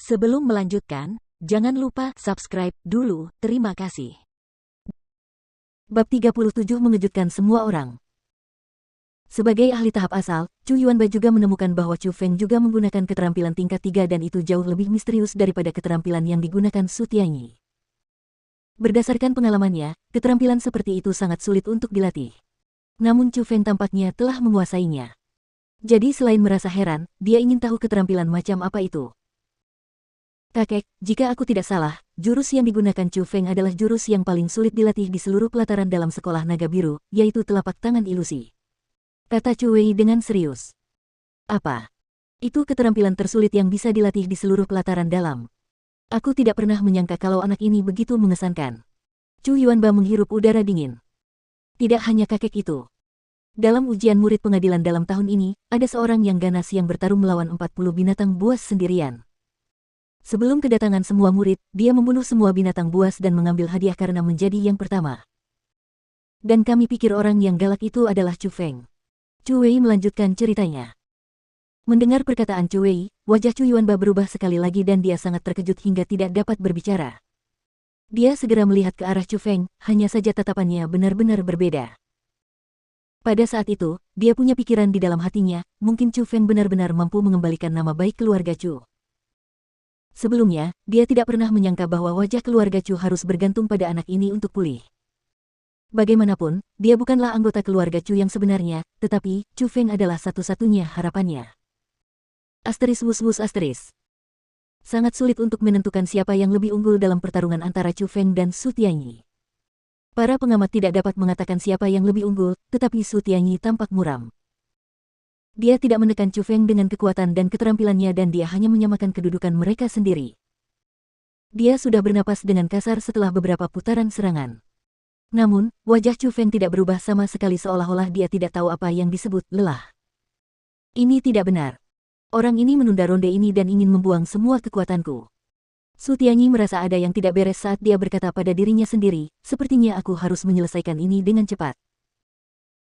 Sebelum melanjutkan, jangan lupa subscribe dulu, terima kasih. Bab 37 mengejutkan semua orang. Sebagai ahli tahap asal, Chu Yuanba juga menemukan bahwa Chu Feng juga menggunakan keterampilan tingkat 3 dan itu jauh lebih misterius daripada keterampilan yang digunakan Su Tianyi. Berdasarkan pengalamannya, keterampilan seperti itu sangat sulit untuk dilatih. Namun Chu Feng tampaknya telah menguasainya. Jadi selain merasa heran, dia ingin tahu keterampilan macam apa itu. Kakek, jika aku tidak salah, jurus yang digunakan Chu Feng adalah jurus yang paling sulit dilatih di seluruh pelataran dalam sekolah naga biru, yaitu telapak tangan ilusi. Kata Chu Wei dengan serius. Apa? Itu keterampilan tersulit yang bisa dilatih di seluruh pelataran dalam. Aku tidak pernah menyangka kalau anak ini begitu mengesankan. Chu Yuanba menghirup udara dingin. Tidak hanya kakek itu. Dalam ujian murid pengadilan dalam tahun ini, ada seorang yang ganas yang bertarung melawan 40 binatang buas sendirian. Sebelum kedatangan semua murid, dia membunuh semua binatang buas dan mengambil hadiah karena menjadi yang pertama. Dan kami pikir orang yang galak itu adalah Chu Feng. Chu Wei melanjutkan ceritanya. Mendengar perkataan Chu Wei, wajah Chu Yuanba berubah sekali lagi dan dia sangat terkejut hingga tidak dapat berbicara. Dia segera melihat ke arah Chu Feng, hanya saja tatapannya benar-benar berbeda. Pada saat itu, dia punya pikiran di dalam hatinya, mungkin Chu Feng benar-benar mampu mengembalikan nama baik keluarga Chu. Sebelumnya, dia tidak pernah menyangka bahwa wajah keluarga Chu harus bergantung pada anak ini untuk pulih. Bagaimanapun, dia bukanlah anggota keluarga Chu yang sebenarnya, tetapi Chu Feng adalah satu-satunya harapannya. Asteris wus-wus asteris. Sangat sulit untuk menentukan siapa yang lebih unggul dalam pertarungan antara Chu Feng dan Su Tianyi. Para pengamat tidak dapat mengatakan siapa yang lebih unggul, tetapi Su Tianyi tampak muram. Dia tidak menekan Chu Feng dengan kekuatan dan keterampilannya dan dia hanya menyamakan kedudukan mereka sendiri. Dia sudah bernapas dengan kasar setelah beberapa putaran serangan. Namun, wajah Chu Feng tidak berubah sama sekali seolah-olah dia tidak tahu apa yang disebut lelah. Ini tidak benar. Orang ini menunda ronde ini dan ingin membuang semua kekuatanku. Su Tianyi merasa ada yang tidak beres saat dia berkata pada dirinya sendiri, sepertinya aku harus menyelesaikan ini dengan cepat.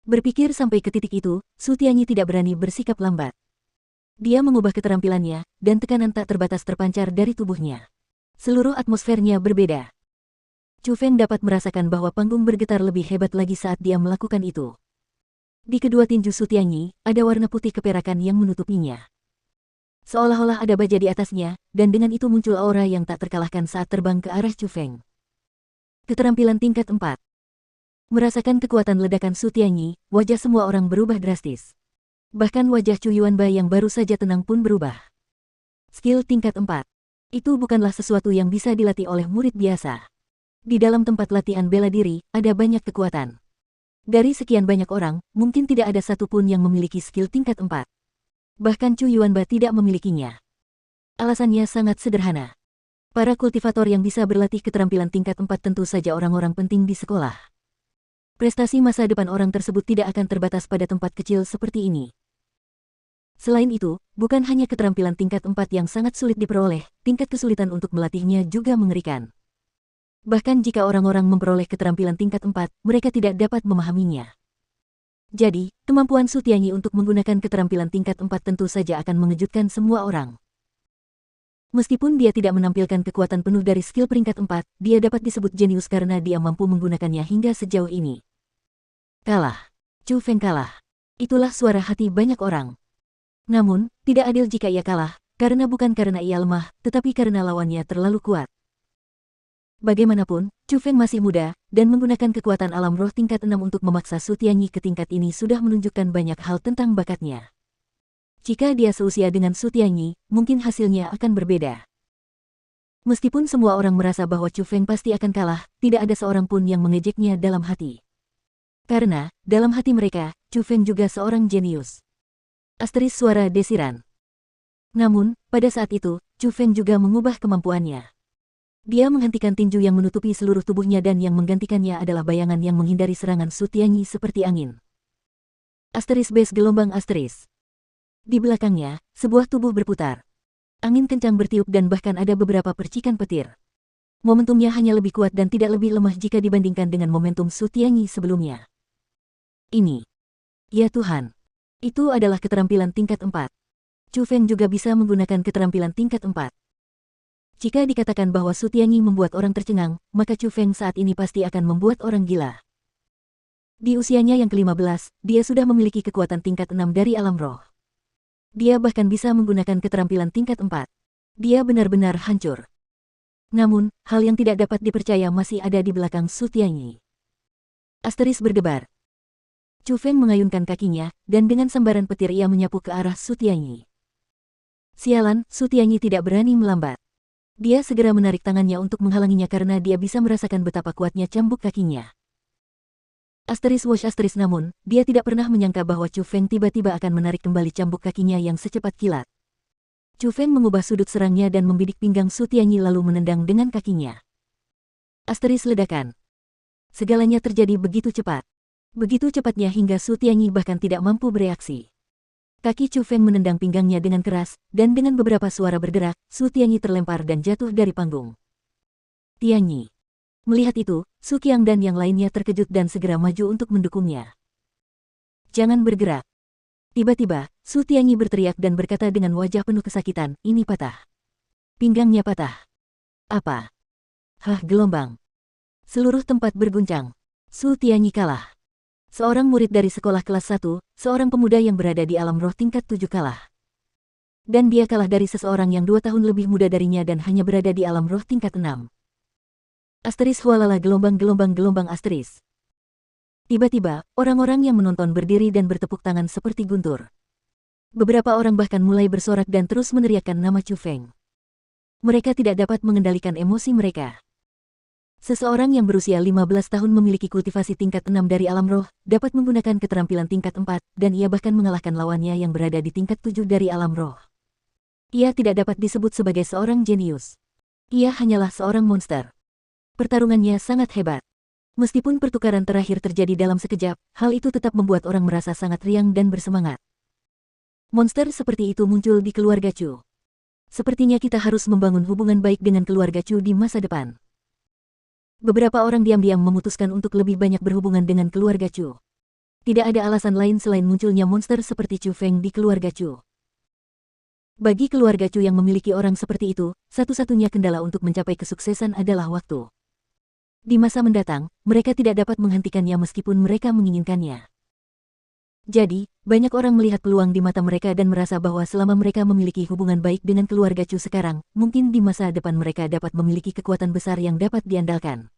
Berpikir sampai ke titik itu, Su Tianyi tidak berani bersikap lambat. Dia mengubah keterampilannya, dan tekanan tak terbatas terpancar dari tubuhnya. Seluruh atmosfernya berbeda. Chu Feng dapat merasakan bahwa panggung bergetar lebih hebat lagi saat dia melakukan itu. Di kedua tinju Su Tianyi, ada warna putih keperakan yang menutupinya. Seolah-olah ada baja di atasnya, dan dengan itu muncul aura yang tak terkalahkan saat terbang ke arah Chu Feng. Keterampilan tingkat 4. Merasakan kekuatan ledakan Su Tianyi, wajah semua orang berubah drastis. Bahkan wajah Chu Yuanba yang baru saja tenang pun berubah. Skill tingkat 4. Itu bukanlah sesuatu yang bisa dilatih oleh murid biasa. Di dalam tempat latihan bela diri, ada banyak kekuatan. Dari sekian banyak orang, mungkin tidak ada satupun yang memiliki skill tingkat 4. Bahkan Chu Yuanba tidak memilikinya. Alasannya sangat sederhana. Para kultivator yang bisa berlatih keterampilan tingkat 4 tentu saja orang-orang penting di sekolah. Prestasi masa depan orang tersebut tidak akan terbatas pada tempat kecil seperti ini. Selain itu, bukan hanya keterampilan tingkat 4 yang sangat sulit diperoleh, tingkat kesulitan untuk melatihnya juga mengerikan. Bahkan jika orang-orang memperoleh keterampilan tingkat 4, mereka tidak dapat memahaminya. Jadi, kemampuan Su Tianyi untuk menggunakan keterampilan tingkat 4 tentu saja akan mengejutkan semua orang. Meskipun dia tidak menampilkan kekuatan penuh dari skill peringkat 4, dia dapat disebut jenius karena dia mampu menggunakannya hingga sejauh ini. Kalah. Chu Feng kalah. Itulah suara hati banyak orang. Namun, tidak adil jika ia kalah, karena bukan karena ia lemah, tetapi karena lawannya terlalu kuat. Bagaimanapun, Chu Feng masih muda, dan menggunakan kekuatan alam roh tingkat 6 untuk memaksa Su Tianyi ke tingkat ini sudah menunjukkan banyak hal tentang bakatnya. Jika dia seusia dengan Su Tianyi, mungkin hasilnya akan berbeda. Meskipun semua orang merasa bahwa Chu Feng pasti akan kalah, tidak ada seorang pun yang mengejeknya dalam hati. Karena, dalam hati mereka, Chu Feng juga seorang jenius. Asteris suara desiran. Namun, pada saat itu, Chu Feng juga mengubah kemampuannya. Dia menghentikan tinju yang menutupi seluruh tubuhnya dan yang menggantikannya adalah bayangan yang menghindari serangan Su Tianyi seperti angin. Asteris base gelombang asteris. Di belakangnya, sebuah tubuh berputar. Angin kencang bertiup dan bahkan ada beberapa percikan petir. Momentumnya hanya lebih kuat dan tidak lebih lemah jika dibandingkan dengan momentum Su Tianyi sebelumnya. Ini. Ya Tuhan. Itu adalah keterampilan tingkat 4. Chu Feng juga bisa menggunakan keterampilan tingkat 4. Jika dikatakan bahwa Su Tianyi membuat orang tercengang, maka Chu Feng saat ini pasti akan membuat orang gila. Di usianya yang ke-15, dia sudah memiliki kekuatan tingkat 6 dari alam roh. Dia bahkan bisa menggunakan keterampilan tingkat 4. Dia benar-benar hancur. Namun, hal yang tidak dapat dipercaya masih ada di belakang Su Tianyi. Asteris berdebar. Chu Feng mengayunkan kakinya, dan dengan sambaran petir ia menyapu ke arah Su Tianyi. Sialan, Su Tianyi tidak berani melambat. Dia segera menarik tangannya untuk menghalanginya karena dia bisa merasakan betapa kuatnya cambuk kakinya. Asteris wash asteris, namun, dia tidak pernah menyangka bahwa Chu Feng tiba-tiba akan menarik kembali cambuk kakinya yang secepat kilat. Chu Feng mengubah sudut serangnya dan membidik pinggang Su Tianyi lalu menendang dengan kakinya. Asteris ledakan. Segalanya terjadi begitu cepat. Begitu cepatnya hingga Su Tianyi bahkan tidak mampu bereaksi. Kaki Chu Feng menendang pinggangnya dengan keras, dan dengan beberapa suara berderak, Su Tianyi terlempar dan jatuh dari panggung. Tianyi. Melihat itu, Su Qiang dan yang lainnya terkejut dan segera maju untuk mendukungnya. Jangan bergerak. Tiba-tiba, Su Tianyi berteriak dan berkata dengan wajah penuh kesakitan, ini patah. Pinggangnya patah. Apa? Hah, gelombang. Seluruh tempat berguncang. Su Tianyi kalah. Seorang murid dari sekolah kelas 1, seorang pemuda yang berada di alam roh tingkat 7 kalah. Dan dia kalah dari seseorang yang 2 tahun lebih muda darinya dan hanya berada di alam roh tingkat 6. Asteris hualala gelombang asteris. Tiba-tiba, orang-orang yang menonton berdiri dan bertepuk tangan seperti guntur. Beberapa orang bahkan mulai bersorak dan terus meneriakkan nama Chu Feng. Mereka tidak dapat mengendalikan emosi mereka. Seseorang yang berusia 15 tahun memiliki kultivasi tingkat 6 dari alam roh, dapat menggunakan keterampilan tingkat 4, dan ia bahkan mengalahkan lawannya yang berada di tingkat 7 dari alam roh. Ia tidak dapat disebut sebagai seorang jenius. Ia hanyalah seorang monster. Pertarungannya sangat hebat. Meskipun pertukaran terakhir terjadi dalam sekejap, hal itu tetap membuat orang merasa sangat riang dan bersemangat. Monster seperti itu muncul di keluarga Chu. Sepertinya kita harus membangun hubungan baik dengan keluarga Chu di masa depan. Beberapa orang diam-diam memutuskan untuk lebih banyak berhubungan dengan keluarga Chu. Tidak ada alasan lain selain munculnya monster seperti Chu Feng di keluarga Chu. Bagi keluarga Chu yang memiliki orang seperti itu, satu-satunya kendala untuk mencapai kesuksesan adalah waktu. Di masa mendatang, mereka tidak dapat menghentikannya meskipun mereka menginginkannya. Jadi, banyak orang melihat peluang di mata mereka dan merasa bahwa selama mereka memiliki hubungan baik dengan keluarga Chu sekarang, mungkin di masa depan mereka dapat memiliki kekuatan besar yang dapat diandalkan.